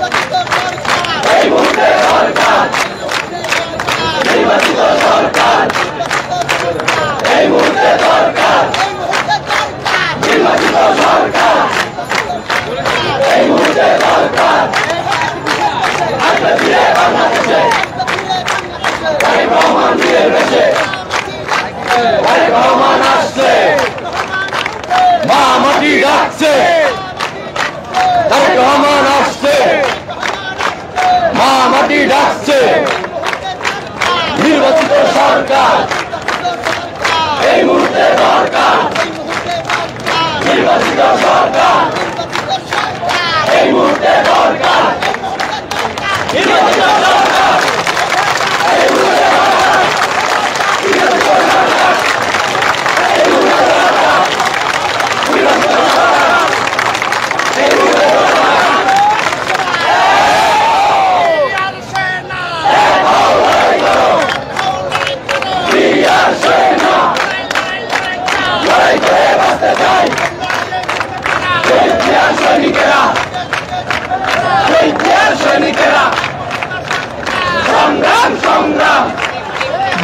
নির্বাচিত সরকার এই মুহূর্তে দরকার, নির্বাচিত সরকার এই মুহূর্তে দরকার, নির্বাচিত সরকার এই মুহূর্তে দরকার, নির্বাচিত সরকার এই মুহূর্তে দরকার, নির্বাচিত সরকার এই মুহূর্তে দরকার।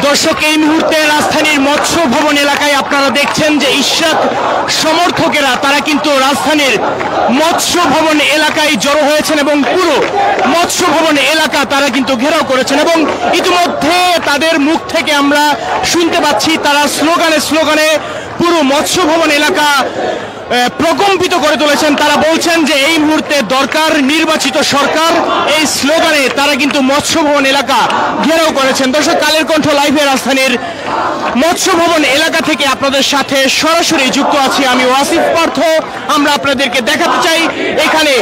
দর্শক, এই মুহূর্তে রাজধানীর মৎস্য ভবন এলাকায় আপনারা দেখছেন যে ইশরাক সমর্থকেরা তারা কিন্তু রাজধানীর মৎস্য ভবন এলাকায় জড়ো হয়েছেন এবং পুরো মৎস্য ভবন এলাকা তারা কিন্তু ঘেরাও করেছেন এবং ইতিমধ্যে তাদের মুখ থেকে আমরা শুনতে পাচ্ছি তারা স্লোগানে স্লোগানে পুরো মৎস্য ভবন এলাকা প্রকম্পিত করে তুলেছেন। তারা বলছেন যে এই মুহূর্তে দরকার নির্বাচিত সরকার, এই স্লোগানে তারা কিন্তু মৎস্য ভবন এলাকা ঘেরাও করেছেন। দর্শক, কালের কণ্ঠ লাইভে রাজধানীর মৎস্য ভবন এলাকা থেকে আপনাদের সাথে সরাসরি যুক্ত আছি আমি ওয়াসিফ পার্থ। আমরা আপনাদেরকে দেখাতে চাই এখানে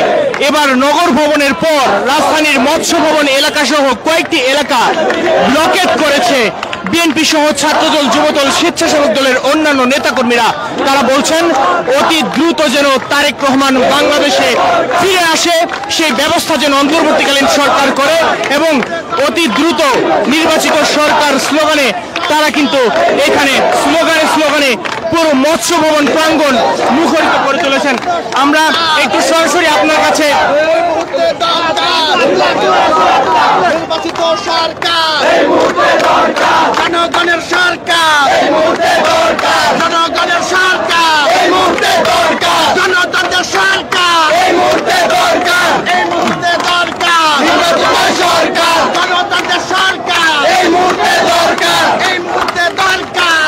এবার নগর ভবনের পর রাজধানীর মৎস্য ভবন এলাকা সহ কয়েকটি এলাকা ব্লকেট করেছে বিএনপি সহ ছাত্রদল, যুবদল, স্বেচ্ছাসেবক দলের অন্যান্য নেতাকর্মীরা। তারা বলছেন অতি দ্রুত যেন তারেক রহমান বাংলাদেশে ফিরে আসে, সেই ব্যবস্থা যেন অন্তর্বর্তীকালীন সরকার করে এবং অতি দ্রুত নির্বাচিত সরকার স্লোগানে তারা কিন্তু এখানে স্লোগানে স্লোগানে পুরো মৎস্য ভবন প্রাঙ্গণ মুখরিত করে তুলেছেন। আমরা একটু সরাসরি আপনার কাছে নির্বাচিত সরকার জনগণের সরকার, জনগণের সরকার, জনতন্ত্রের সরকার, এই মুহূর্তে দরকার, সরকার গণতন্ত্রের সরকার, এই মুহূর্তে দরকার,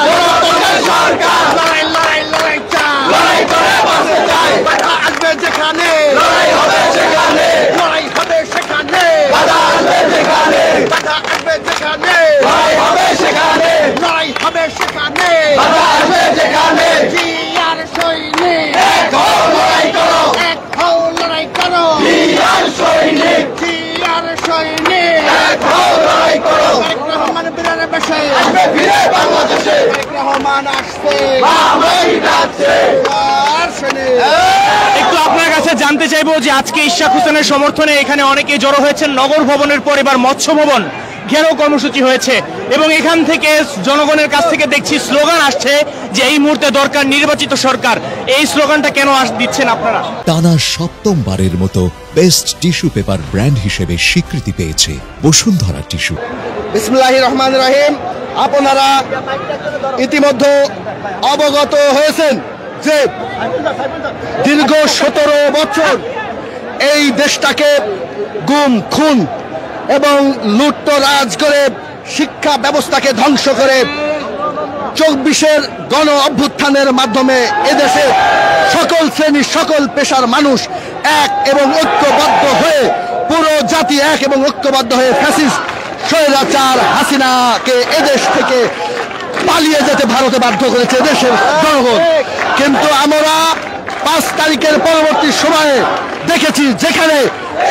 সরকার লড়াই লড়াই লড়াই চাই, লড়াই করে বাঁচতে চাই, বাধা আসবে যেখানে লড়াই হবে সেখানে, লড়াই হবে সেখানে, বাধা আসবে যেখানে, বাধা আসবে যেখানে, লড়াই হবে সেখানে, লড়াই হবে সেখানে, বাধা আসবে যেখানে। জিয়ার সৈনিক এক হও লড়াই করো, এক হও লড়াই করো, জিয়ার সৈনিক, জিয়ার সৈনিক এক হও লড়াই করো। তারেক রহমান বিরার বেশে আসবে ফিরে বাংলাদেশে, তারেক রহমান আসছে আমরাই যাচ্ছে, জিয়ার সৈনিক। একটু আপনার কাছে জানতে চাইবো যে আজকে ইশরাক হোসেনের সমর্থনে এখানে অনেকে জড়ো হয়েছেন নগর ভবনের পর এবার মৎস্য ভবন ঘেরাও কর্মসূচি হয়েছে এবং এখান থেকে জনগণের কাছ থেকে দেখছি স্লোগান আসছে যে এই মুহূর্তে দরকার নির্বাচিত সরকার। এই স্লোগানটা কেন দিচ্ছেন আপনারা? টানা সপ্তমবারের মতো বেস্ট টিস্যু পেপার ব্র্যান্ড হিসেবে স্বীকৃতি পেয়েছে বসুন্ধরা টিস্যু। বিসমিল্লাহির রহমানির রহিম। আপনারা ইতিমধ্যে অবগত হয়েছেন যে দীর্ঘ 17 বছর এই দেশটাকে গুম, খুন এবং লুটতরাজ করে শিক্ষা ব্যবস্থাকে ধ্বংস করে 24-এর গণ অভ্যুত্থানের মাধ্যমে এদেশে সকল শ্রেণী সকল পেশার মানুষ এক এবং ঐক্যবদ্ধ হয়ে, পুরো জাতি এক এবং ঐক্যবদ্ধ হয়ে ফ্যাসিস্ট স্বৈরাচার হাসিনাকে এদেশ থেকে পালিয়ে যেতে ভারতে বাধ্য করেছে দেশের জনগণ। কিন্তু আমরা 5 তারিখের পরবর্তী সময়ে দেখেছি যেখানে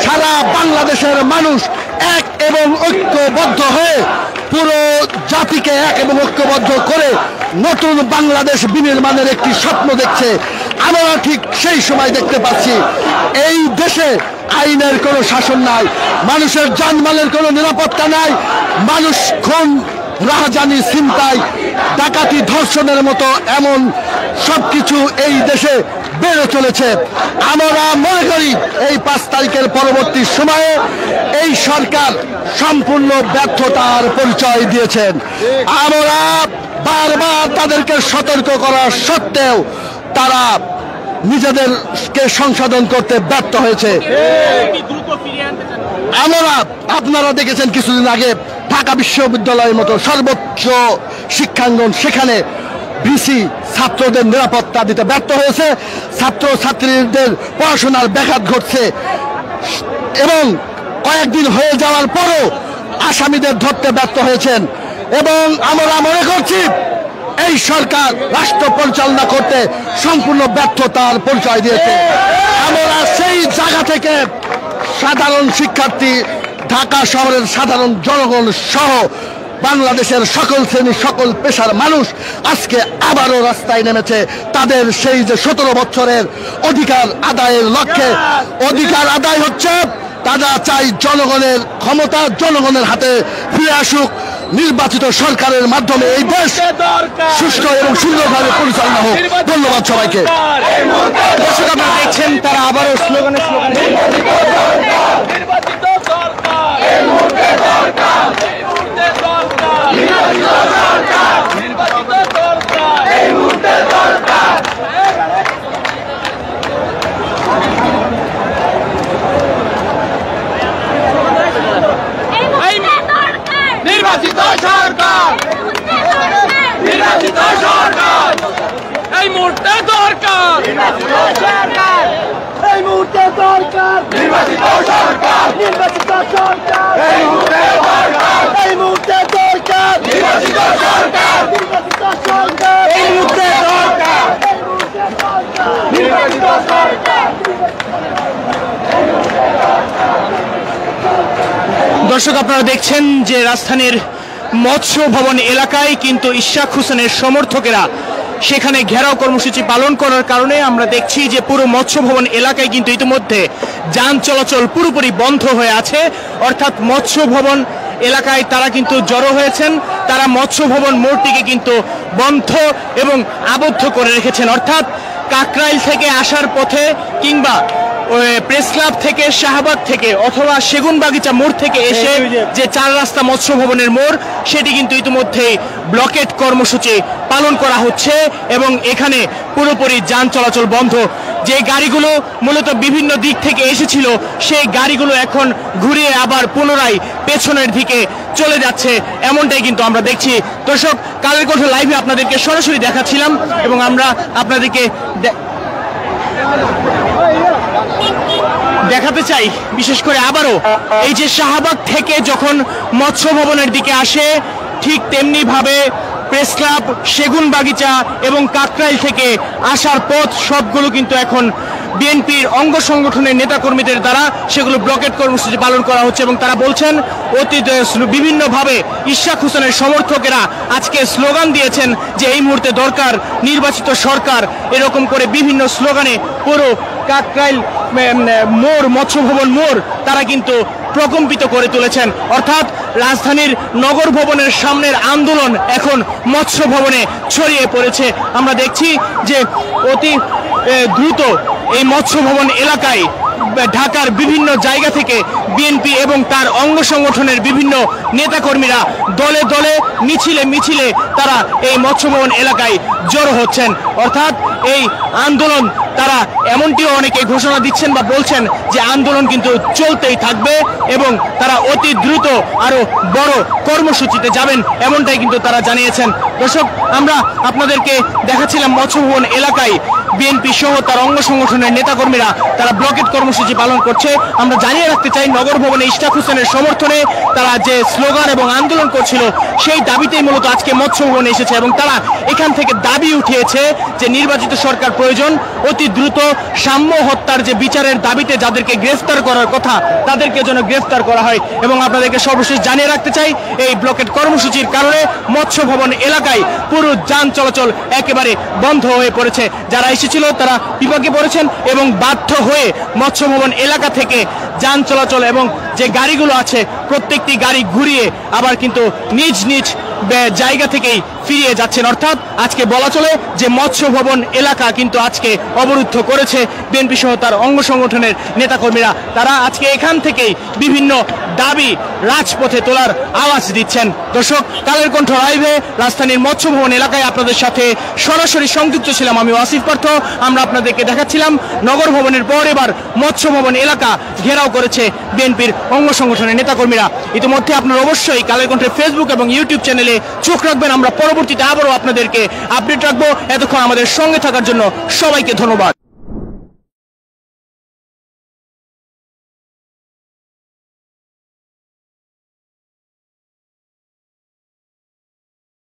সারা বাংলাদেশের মানুষ এক এবং ঐক্যবদ্ধ হয়ে পুরো জাতিকে এক এবং ঐক্যবদ্ধ করে নতুন বাংলাদেশ বিনির্মাণের একটি স্বপ্ন দেখছে। আমরা ঠিক সেই সময় দেখতে পাচ্ছি এই দেশে আইনের কোনো শাসন নাই, মানুষের জানমালের কোনো নিরাপত্তা নাই, মানুষ খুন রাহাজানি, ছিনতাই, ডাকাতি, ধর্ষণের মতো এমন সবকিছু এই দেশে বেড়ে চলেছে। আমরা মনে করি এই 5 তারিখের পরবর্তী সময়ে এই সরকার সম্পূর্ণ ব্যর্থতার পরিচয় দিয়েছেন। আমরা বারবার তাদেরকে সতর্ক করা সত্ত্বেও তারা নিজেদেরকে সংশোধন করতে ব্যর্থ হয়েছে। আপনারা দেখেছেন কিছুদিন আগে ঢাকা বিশ্ববিদ্যালয়ের মতো সর্বোচ্চ শিক্ষাঙ্গন, সেখানে ভিসি ছাত্রদের নিরাপত্তা দিতে ব্যর্থ হয়েছে, ছাত্র ছাত্রীদের পড়াশোনার ব্যাঘাত ঘটছে এবং কয়েকদিন হয়ে যাওয়ার পরও আসামিদের ধরতে ব্যর্থ হয়েছেন। এবং আমরা মনে করছি এই সরকার রাষ্ট্র পরিচালনা করতে সম্পূর্ণ ব্যর্থতার পরিচয় দিয়েছে। আমরা সেই জায়গা থেকে সাধারণ শিক্ষার্থী, ঢাকা শহরের সাধারণ জনগণ সহ বাংলাদেশের সকল শ্রেণী, সকল পেশার মানুষ আজকে আবারও রাস্তায় নেমেছে তাদের সেই যে 17 বছরের অধিকার আদায়ের লক্ষ্যে। অধিকার আদায় হচ্ছে, তারা চাই জনগণের ক্ষমতা জনগণের হাতে ফিরে আসুক, নির্বাচিত সরকারের মাধ্যমে এই দেশ সুষ্ঠু এবং সুন্দরভাবে পরিচালনা হোক। ধন্যবাদ সবাইকে। দর্শক আপনারা দেখছেন তারা আবারও স্লোগানে নির্বাচিত সরকার, নির্বাচিত সরকার, এই মুহূর্তে দরকার, নির্বাচিত সরকার, এই মুহূর্তে দরকার, নির্বাচিত সরকার, নির্বাচিত সরকার, এই মুহূর্তে দরকার, এই মুহূর্তে দরকার, নির্বাচিত সরকার, নির্বাচিত সরকার, এই মুহূর্তে দরকার, এই মুহূর্তে দরকার, নির্বাচিত সরকার। দর্শক আপনারা দেখছেন যে রাজধানীর মৎস্য ভবন এলাকায় কিন্তু ইশরাক হোসেনের সমর্থকেরা সেখানে ঘেরাও কর্মসূচি পালন করার কারণে আমরা দেখছি যে পুরো মৎস্য ভবন এলাকায় কিন্তু ইতিমধ্যে যান চলাচল পুরোপুরি বন্ধ হয়ে আছে। অর্থাৎ মৎস্য ভবন এলাকায় তারা কিন্তু জড়ো হয়েছেন, তারা মৎস্য ভবন মোড়টিকে কিন্তু বন্ধ এবং আবদ্ধ করে রেখেছেন। অর্থাৎ কাকরাইল থেকে আসার পথে কিংবা প্রেস ক্লাব থেকে, শাহবাগ থেকে অথবা সেগুনবাগিচা মোড় থেকে এসে যে 4 রাস্তা মৎস্য ভবনের মোড়, সেটি কিন্তু ইতিমধ্যেই ব্লকেট কর্মসূচি পালন করা হচ্ছে এবং এখানে পুরোপুরি যান চলাচল বন্ধ। যে গাড়িগুলো মূলত বিভিন্ন দিক থেকে এসেছিল সেই গাড়িগুলো এখন ঘুরিয়ে আবার পুনরায় পেছনের দিকে চলে যাচ্ছে, এমনটাই কিন্তু আমরা দেখছি। দর্শক, কালের কণ্ঠ লাইভে আপনাদেরকে সরাসরি দেখাচ্ছিলাম এবং আমরা আপনাদেরকে দেখাতে চাই বিশেষ করে আবারও এই যে শাহবাগ থেকে যখন মৎস্য ভবনের দিকে আসে ঠিক তেমনি ভাবে প্রেস ক্লাব, সেগুনবাগিচা এবং কাকরাইল থেকে আসার পথ সবগুলো কিন্তু এখন বিএনপির অঙ্গ সংগঠনের নেতাকর্মীদের দ্বারা সেগুলো ব্লকেট কর্মসূচি পালন করা হচ্ছে এবং তারা বলছেন বিভিন্নভাবে ইশরাক হোসেনের সমর্থকেরা আজকে স্লোগান দিয়েছেন যে এই মুহূর্তে দরকার নির্বাচিত সরকার, এরকম করে বিভিন্ন স্লোগানে পুরো কাকরাইল মোড়, মৎস্য ভবন মোড় তারা কিন্তু প্রকম্পিত করে তুলেছেন। অর্থাৎ রাজধানীর নগর ভবনের সামনের আন্দোলন এখন মৎস্য ভবনে ছড়িয়ে পড়েছে। আমরা দেখছি যে অতি দ্রুত এই মৎস্য ভবন এলাকায় ঢাকার বিভিন্ন জায়গা থেকে বিএনপি এবং তার অঙ্গ সংগঠনের বিভিন্ন নেতাকর্মীরা দলে দলে, মিছিলে মিছিলে তারা এই মৎস্য ভবন এলাকায় জড়ো হচ্ছেন। অর্থাৎ এই আন্দোলন তারা এমনটিও অনেকে ঘোষণা দিচ্ছেন বা বলছেন যে আন্দোলন কিন্তু চলতেই থাকবে এবং তারা অতি দ্রুত আরো বড় কর্মসূচিতে যাবেন, এমনটাই কিন্তু তারা জানিয়েছেন। দর্শক, আমরা আপনাদেরকে দেখাচ্ছিলাম মৎস্য ভবন এলাকায় বিএনপি সহ তার অঙ্গ সংগঠনের নেতাকর্মীরা তারা ব্লকেট কর্মসূচি পালন করছে। আমরা জানিয়ে রাখতে চাই, নগর ভবনে ইশরাক হোসেনের সমর্থনে তারা যে স্লোগান এবং আন্দোলন করছিল সেই দাবিতেই মূলত আজকে মৎস্য ভবনে এসেছে এবং তারা এখান থেকে দাবি উঠিয়েছে যে নির্বাচিত সরকার প্রয়োজন, অতি দ্রুত সাম্য হত্যার যে বিচারের দাবিতে যাদেরকে গ্রেফতার করার কথা তাদেরকে যেন গ্রেফতার করা হয়। এবং আপনাদেরকে সর্বশেষ জানিয়ে রাখতে চাই, এই ব্লকেট কর্মসূচির কারণে মৎস্য ভবন এলাকায় পুরো যান চলাচল একেবারে বন্ধ হয়ে পড়েছে। যারা এসেছিল তারা বিপাকে পড়েছেন এবং বাধ্য হয়ে মৎস্য ভবন এলাকা থেকে যান চলাচল এবং যে গাড়িগুলো আছে প্রত্যেকটি গাড়ি ঘুরিয়ে আবার কিন্তু নিজ নিজ জায়গা থেকেই ফিরিয়ে যাচ্ছেন। অর্থাৎ আজকে বলা চলে যে মৎস্য ভবন এলাকা কিন্তু আজকে অবরুদ্ধ করেছে বিএনপি সহ তার অঙ্গ সংগঠনের নেতাকর্মীরা। তারা আজকে এখান থেকেই বিভিন্ন দাবি রাজপথে তোলার আওয়াজ দিচ্ছেন। দর্শক, কালের কণ্ঠ লাইভে রাজধানীর মৎস্য ভবন এলাকায় আপনাদের সাথে সরাসরি সংযুক্ত ছিলাম আমি ওয়াসিফ পার্থ। আমরা আপনাদেরকে দেখাচ্ছিলাম নগর ভবনের পর এবার মৎস্য ভবন এলাকা ঘেরাও করেছে বিএনপির অঙ্গ সংগঠনের নেতাকর্মীরা। ইতিমধ্যে আপনারা অবশ্যই কালের কণ্ঠের ফেসবুক এবং ইউটিউব চ্যানেলে চোখ রাখবেন। আমরা পরবর্তীতে আবারও আপনাদেরকে আপডেট রাখবো। এতক্ষণ আমাদের সঙ্গে থাকার জন্য সবাইকে ধন্যবাদ।